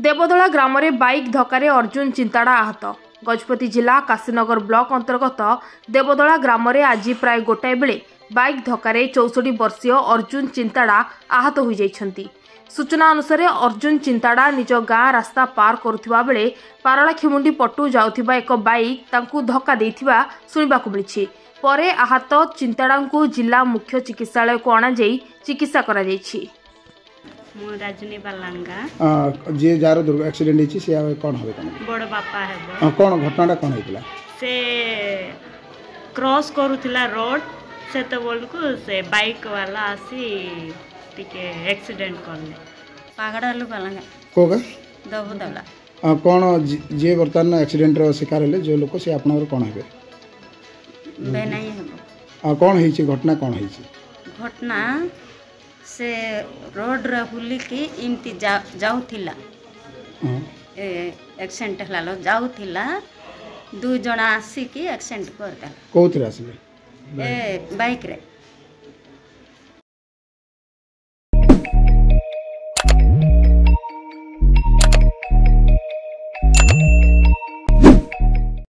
देवदला ग्राम में बाइक धक्के अर्जुन चिंताड़ा आहत। गजपति जिला काशीनगर ब्लॉक अंतर्गत देवदला ग्राम में आज प्राय गोटाए बेले बाइक धक्के 64 वर्षीय अर्जुन चिंताड़ा आहत हो जाइछंती। सूचना अनुसार अर्जुन चिंताड़ा निज गाँ रास्ता पार करुवा बेले पारलाखेमुंडी पटु जाउथिबा एक बाइक तांकू धक्का देइथिबा सुनिबाकु मिलिछि। परे आहत चिंताड़ा को जिला मुख्य चिकित्सालय को अणा जाई चिकित्सा करा जाइछि। राजनी बालांगा जे जार एक्सीडेंट होची से कोन होबे कोन बड़ बापा है कोन घटनाटा कोन हेतला से क्रॉस करूथिला रोड से तो बोल को से बाइक वाला आसी टिके एक्सीडेंट करले पागड़ालू बालांगा कोगा दबदला कोन जे वर्तमान एक्सीडेंट रो शिकार हले जो लोक से आपनर कोन हेबे बे नहीं हेबो कोन हेची घटना कोन हेची घटना से रोड रे हुली की इमती जाउथिला एक्सीडेंट हलालो जाउथिला दु जना आसी की एक्सीडेंट करता कोथरे आसीले ए बाइक रे